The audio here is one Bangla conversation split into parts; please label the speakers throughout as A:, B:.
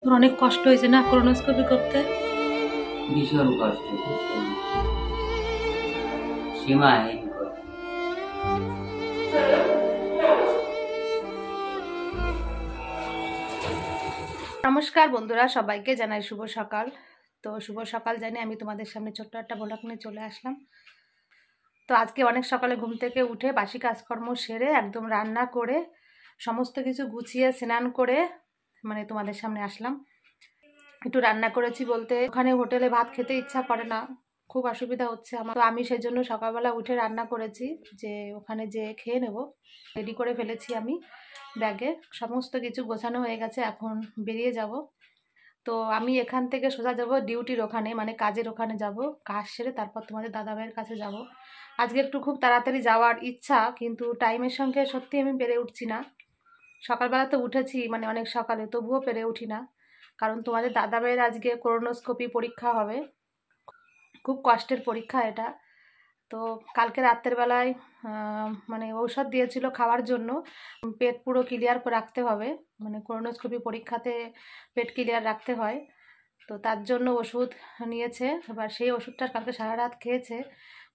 A: তোর অনেক কষ্ট হয়েছে না কোলোনোস্কোপি করতে?
B: ভীষণ কষ্ট, সীমাহীন।
A: নমস্কার বন্ধুরা, সবাইকে জানাই শুভ সকাল। তো শুভ সকাল জানিয়ে আমি তোমাদের সামনে ছোট্ট একটা ব্লগ নিয়ে চলে আসলাম। তো আজকে অনেক সকালে ঘুম থেকে উঠে বাসি কাজকর্ম সেরে একদম রান্না করে সমস্ত কিছু গুছিয়ে স্নান করে মানে তোমাদের সামনে আসলাম। একটু রান্না করেছি বলতে ওখানে হোটেলে ভাত খেতে ইচ্ছা করে না, খুব অসুবিধা হচ্ছে আমার। তো আমি সেই জন্য সকালবেলা উঠে রান্না করেছি যে ওখানে যে খেয়ে নেব। রেডি করে ফেলেছি আমি ব্যাগে, সমস্ত কিছু গোছানো হয়ে গেছে, এখন বেরিয়ে যাব। তো আমি এখান থেকে সোজা যাব ডিউটির ওখানে, মানে কাজের ওখানে যাব। কাজ সেরে তারপর তোমাদের দাদাভাইয়ের কাছে যাব। আজকে একটু খুব তাড়াতাড়ি যাওয়ার ইচ্ছা, কিন্তু টাইমের সঙ্গে সত্যি আমি পেরে উঠছি না। সকালবেলা তো উঠেছি মানে অনেক সকালে, তবুও পেরে উঠি না, কারণ তোমাদের দাদাভাইয়ের আজকে কোলোনোস্কোপি পরীক্ষা হবে। খুব কষ্টের পরীক্ষা এটা। তো কালকে রাত্রের বেলায় মানে ঔষধ দিয়েছিল খাওয়ার জন্য, পেট পুরো ক্লিয়ার করে রাখতে হবে, মানে কোলোনোস্কোপি পরীক্ষাতে পেট ক্লিয়ার রাখতে হয়। তো তার জন্য ওষুধ নিয়েছে। এবার সেই ওষুধটা কালকে সারা রাত খেয়েছে,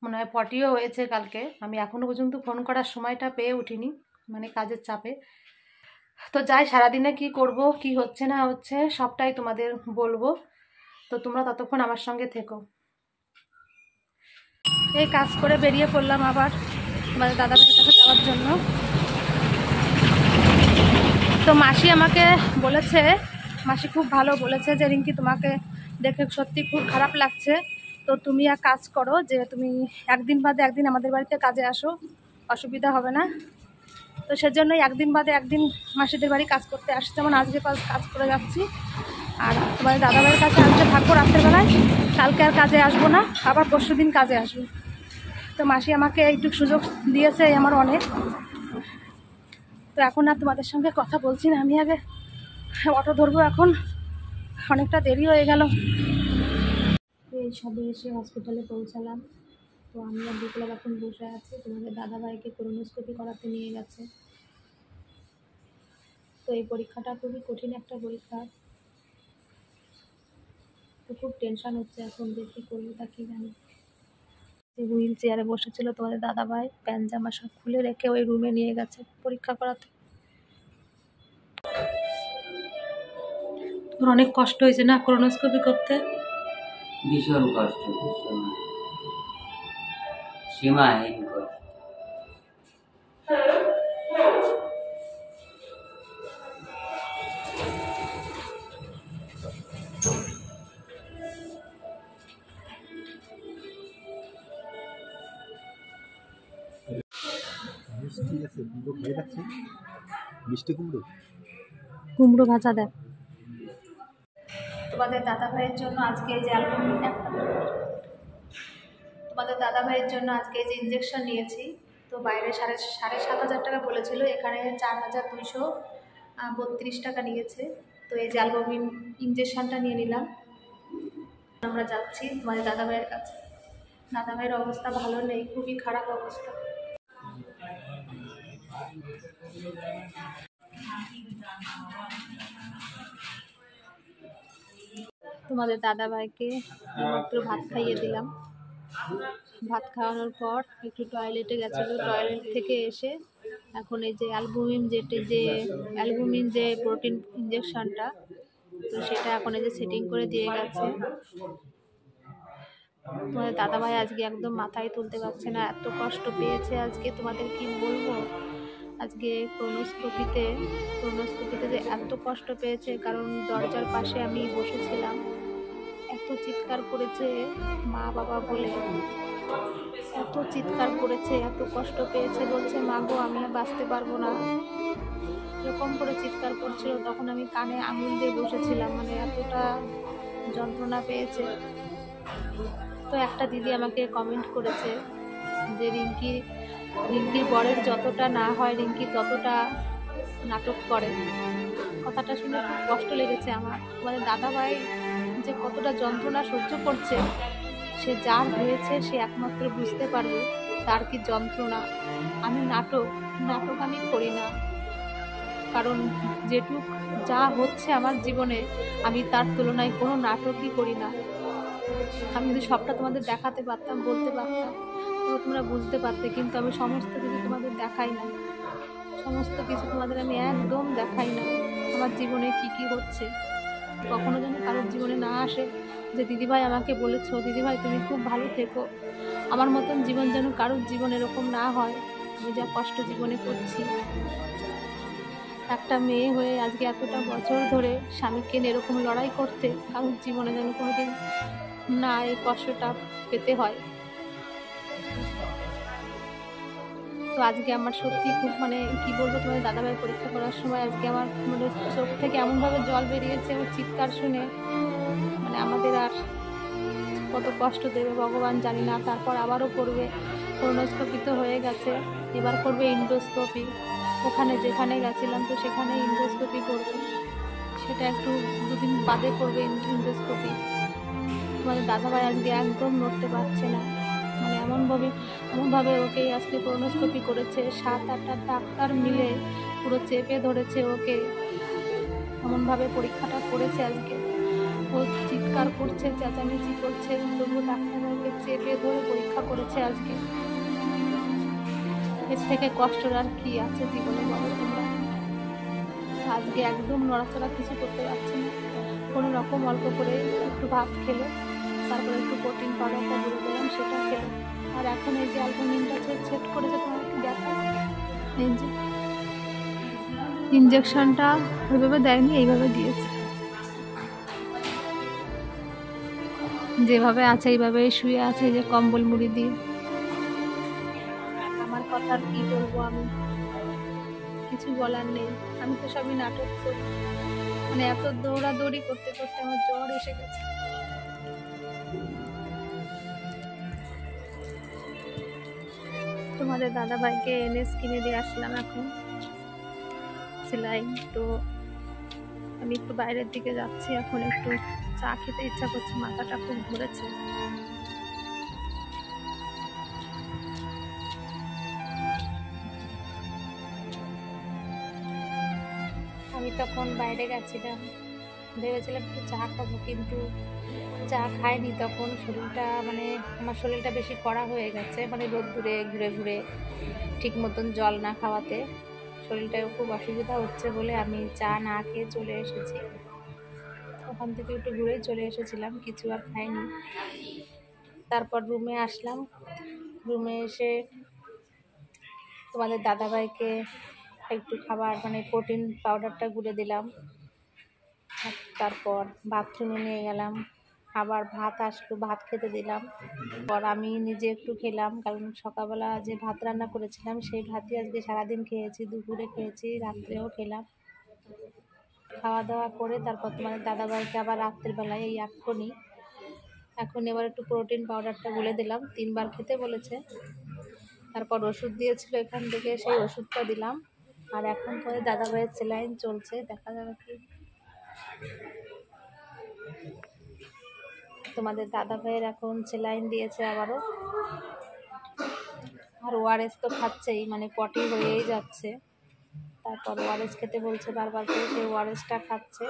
A: মনে হয় পটিও হয়েছে কালকে। আমি এখনও পর্যন্ত ফোন করার সময়টা পেয়ে উঠিনি, মানে কাজের চাপে। তো যাই, সারাদিনে কি করব, কি হচ্ছে না হচ্ছে সবটাই তোমাদের বলবো। তো তোমরা ততক্ষণ আমার সঙ্গে থেকো। এই কাজ করে বেরিয়ে পড়লাম আবার আমাদের দাদাভাইয়ের কাছে যাওয়ার জন্য। তো মাসি আমাকে বলেছে, মাসি খুব ভালো বলেছে যে রিঙ্কি তোমাকে দেখে সত্যি খুব খারাপ লাগছে, তো তুমি এক কাজ করো যে তুমি একদিন বাদে একদিন আমাদের বাড়িতে কাজে আসো, অসুবিধা হবে না। তো সেজন্যই একদিন বাদে একদিন মাসিদের বাড়ি কাজ করতে আসছি, যেমন আজকে কাজ করে যাচ্ছি। আর তোমাদের দাদাভাইয়ের কাছে আজকে থাকবো রাত্রেবেলায়, কালকে আর কাজে আসবো না, আবার পরশু দিন কাজে আসবো। তো মাসি আমাকে একটু সুযোগ দিয়েছে আমার অনেক। তো এখন আর তোমাদের সঙ্গে কথা বলছি না, আমি আগে অটো ধরবো, এখন অনেকটা দেরি হয়ে গেল। এই সবে এসে হসপিটালে পৌঁছালাম। তো আমি আর বিপ্লব এখন বসে আছি, তোমাদের দাদাভাইকে কোলোনোস্কোপি করাতে নিয়ে গেছে। তো এই পরীক্ষাটা খুবই কঠিন একটা পরীক্ষা, তো খুব টেনশন হচ্ছে এখন, দেখি করবো তা কি জানি। যে হুইল চেয়ারে বসেছিল তোমাদের দাদাভাই, প্যান্ট জামা সব খুলে রেখে ওই রুমে নিয়ে গেছে পরীক্ষা করাতে। তোর অনেক কষ্ট হয়েছে না কোলোনোস্কোপি করতে?
B: ভীষণ কষ্ট, সীমাহীন কষ্ট।
A: কুমড়ো ভাজা দেয় তোমাদের দাদাভাইয়ের জন্য আজকে যে তোমাদের দাদাভাইয়ের জন্য আজকে যে ইঞ্জেকশন নিয়েছি। তো বাইরে সাড়ে 7,500 টাকা বলেছিল, এখানে 4,232 টাকা নিয়েছে। তো এই যে অ্যালবুমিন ইঞ্জেকশনটা নিয়ে নিলাম। আমরা যাচ্ছি তোমাদের দাদাভাইয়ের কাছে। দাদাভাইয়ের অবস্থা ভালো নেই, খুবই খারাপ অবস্থা। তোমাদের দাদাভাইকে একটু ভাত খাইয়ে দিলাম। ভাত খাওয়ানোর পর একটু টয়লেটে গেছিলো, টয়লেট থেকে এসে এখন এই যে অ্যালবুমিন যে প্রোটিন ইঞ্জেকশনটা, তো সেটা এখন এই যে সেটিং করে দিয়ে গেছে। তোমাদের দাদাভাই আজকে একদম মাথায় তুলতে পারছে না, এত কষ্ট পেয়েছে আজকে, তোমাদের কি বলবো। আজকে কোলোনোস্কোপিতে যে এত কষ্ট পেয়েছে, কারণ দরজার পাশে আমি বসেছিলাম, এত চিৎকার করেছে মা বাবা বলে, এত চিৎকার করেছে, এত কষ্ট পেয়েছে, বলছে মা গো আমি বাঁচতে পারবো না, এরকম করে চিৎকার করছিল। তখন আমি কানে আঙুল দিয়ে বসেছিলাম, মানে এতটা যন্ত্রণা পেয়েছে। তো একটা দিদি আমাকে কমেন্ট করেছে যে রিঙ্কির বরের যতটা না হয় রিঙ্কি ততটা নাটক করে। কথাটা শুনে খুব কষ্ট লেগেছে আমার। তোমাদের দাদাভাই যে কতটা যন্ত্রণা সহ্য করছে, সে যার হয়েছে সে একমাত্র বুঝতে পারবে তার কি যন্ত্রণা। আমি নাটক আমি করি না, কারণ যেটুক যা হচ্ছে আমার জীবনে আমি তার তুলনায় কোনো নাটকই করি না। আমি যদি সবটা তোমাদের দেখাতে পারতাম, বলতে পারতাম, তো তোমরা বুঝতে পারতে, কিন্তু আমি সমস্ত কিছু তোমাদের দেখাই না। সমস্ত কিছু তোমাদের আমি একদম দেখাই না। আমার জীবনে কি কি হচ্ছে কখনো যেন কারোর জীবনে না আসে যে দিদিভাই আমাকে বলেছো, দিদিভাই তুমি খুব ভালো থেকো। আমার মতন জীবন যেন কারোর জীবন এরকম না হয়। আমি যা কষ্ট জীবনে করছি, একটা মেয়ে হয়ে আজকে এতটা বছর ধরে স্বামীকে নিয়ে এরকম লড়াই করতে, কারোর জীবনে যেন কোনোদিন না এই কষ্টটা পেতে হয়। তো আজকে আমার সত্যি খুব মানে কি বলবো, তোমাদের দাদাভাই পরীক্ষা করার সময় আজকে আমার মানে চোখ থেকে এমনভাবে জল বেরিয়েছে ওর চিৎকার শুনে। মানে আমাদের আর কত কষ্ট দেবে ভগবান জানি না। তারপর আবারও করবে, কোলোনোস্কোপি তো হয়ে গেছে, এবার করবে ইন্ডোস্কোপি। ওখানে যেখানে গেছিলাম তো সেখানে ইন্ডোস্কোপি করবে, সেটা একটু দুদিন বাদে করবে ইন্ডোস্কোপি। তোমাদের দাদাভাই আজকে একদম নড়তে পারছে না, মানে এমনভাবে ওকে আজকে কোলোনোস্কোপি করেছে, 7-8টা ডাক্তার মিলে পুরো চেপে ধরেছে ওকে, এমনভাবে পরীক্ষাটা করেছে আজকে। ও চিৎকার করছে, চেঁচামেচি করছে, তবু ডাক্তার ওকে চেপে ধরে পরীক্ষা করেছে আজকে। এর থেকে কষ্টর আর কি আছে জীবনে বলো তোমরা। আজকে একদম নড়াচড়া কিছু করতে পারছি না, কোনো রকম অল্প করে একটু ভাত খেলো, তারপরে একটু প্রোটিন পাউডারটা দিয়ে দিলাম, সেটা খেলো। আর এখন এই যে অ্যালবুমিনটা সেট করেছে, তোমার একটু দেখো, এই যে ইঞ্জেকশনটা ওইভাবে দেয়নি, এইভাবে দিয়েছে, যেভাবে আছে এইভাবেই শুয়ে আছে, যে কম্বল মুড়ি দিয়ে। আমার কথা আর কি বলবো, আমি কিছু বলার নেই। আমি তো সবই নাটক করি, মানে এত দৌড়াদৌড়ি করতে করতে আমার জ্বর এসে গেছে। তোমাদের দাদাভাইকে এনএস কিনে দিয়ে আসলাম এখন সেলাই। তো আমি একটু বাইরের দিকে যাচ্ছি, এখন একটু চা খেতে ইচ্ছা করছে, মাথাটা খুব ঘুরেছে। আমি তখন বাইরে গেছিলাম, ভেবেছিলাম একটু চা খাবো, কিন্তু চা খাইনি। তখন শরীরটা মানে আমার শরীরটা বেশি কড়া হয়ে গেছে, মানে রোদ্দুরে ঘুরে ঘুরে ঠিক মতন জল না খাওয়াতে শরীরটাও খুব অসুবিধা হচ্ছে বলে আমি চা না খেয়ে চলে এসেছি। ওখান থেকে একটু ঘুরেই চলে এসেছিলাম, কিছু আর খাইনি। তারপর রুমে আসলাম, রুমে এসে তোমাদের দাদাভাইকে একটু খাবার মানে প্রোটিন পাউডারটা গুলে দিলাম। তারপর বাথরুমে নিয়ে গেলাম, আবার ভাত আসলো, ভাত খেতে দিলাম। পর আমি নিজে একটু খেলাম, কারণ সকালবেলা যে ভাত রান্না করেছিলাম সেই ভাতই আজকে সারাদিন খেয়েছি, দুপুরে খেয়েছি, রাত্রেও খেলাম। খাওয়া দাওয়া করে তারপর তোমাদের দাদাভাইকে আবার রাত্রিবেলায় এই এখন এবার একটু প্রোটিন পাউডারটা গুলে দিলাম, 3বার খেতে বলেছে। তারপর ওষুধ দিয়েছিল এখান থেকে, সেই ওষুধটা দিলাম। আর এখন তোমাদের দাদাভাইয়ের সেলাইন চলছে, দেখা যাবে কি। তোমাদের দাদাভাইয়ের এখন সেলাইন দিয়েছে আবারও। আর ওআরএস তো খাচ্ছেই, মানে পটি হয়েই যাচ্ছে। তারপর ওআরএস খেতে বলছে বারবার করে, সেই ওআরএসটা খাচ্ছে।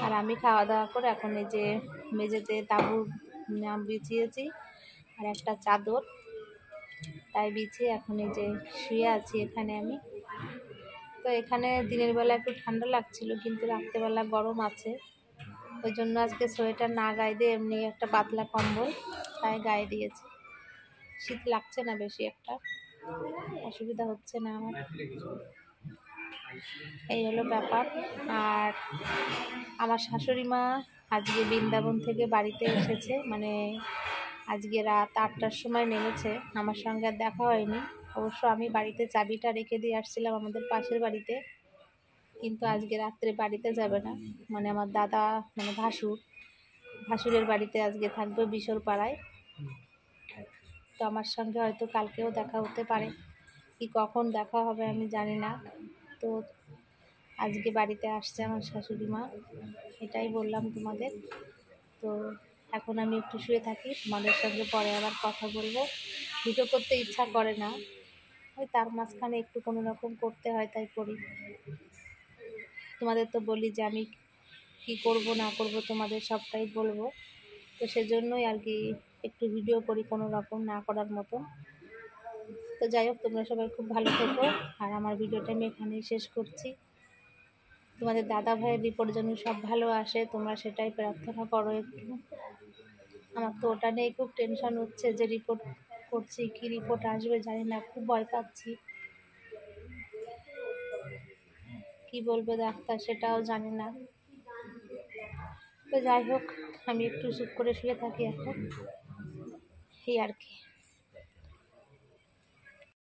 A: আর আমি খাওয়া দাওয়া করে এখন এই যে মেঝেতে তাঁবু বিছিয়েছি আর একটা চাদর তাই বিছিয়ে এখন এই যে শুয়ে আছি এখানে আমি। তো এখানে দিনের বেলা একটু ঠান্ডা লাগছিল, কিন্তু রাত্রেবেলা গরম আছে, ওই জন্য আজকে সোয়েটার না গায়ে দিয়ে এমনি একটা পাতলা কম্বল তাই গায়ে দিয়েছি। শীত লাগছে না বেশি, একটা অসুবিধা হচ্ছে না আমার। এই হলো ব্যাপার। আর আমার শাশুড়ি মা আজকে বৃন্দাবন থেকে বাড়িতে এসেছে, মানে আজকে রাত 8টার সময় নেমেছে। আমার সঙ্গে আর দেখা হয়নি, অবশ্য আমি বাড়িতে চাবিটা রেখে দিয়ে আসছিলাম আমাদের পাশের বাড়িতে, কিন্তু আজকে রাত্রে বাড়িতে যাবে না, মানে আমার দাদা মানে ভাসুরের বাড়িতে আজকে থাকবে বিশোর পাড়ায়। তো আমার সঙ্গে হয়তো কালকেও দেখা হতে পারে, কি কখন দেখা হবে আমি জানি না। তো আজকে বাড়িতে আসছে আমার শাশুড়ি মা, এটাই বললাম তোমাদের। তো এখন আমি একটু শুয়ে থাকি, তোমাদের সঙ্গে পরে আবার কথা বলবো। ভিডিও করতে ইচ্ছা করে না, ওই তার মাঝখানে একটু কোনো রকম করতে হয়, তাই করি। তোমাদের তো বলি যে আমি কি করব না করব তোমাদের সবটাই বলবো। তো সেজন্যই আর কি একটু ভিডিও করি কোনো রকম না করার মতো। তো যাই হোক, তোমরা সবাই খুব ভালো থেকো। আর আমার ভিডিওটা আমি এখানেই শেষ করছি। তোমাদের দাদা ভাইয়ের রিপোর্ট যেন সব ভালো আসে, তোমরা সেটাই প্রার্থনা করো একটু। আমার তো ওটা নিয়ে খুব টেনশন হচ্ছে যে রিপোর্ট করছি, কি রিপোর্ট আসবে জানি না, খুব ভয় পাচ্ছি। কি বলবে ডাক্তার সেটাও জানি না। তো যাই হোক, আমি একটু চুপ করে শুয়ে থাকি এখন, এই আর কি।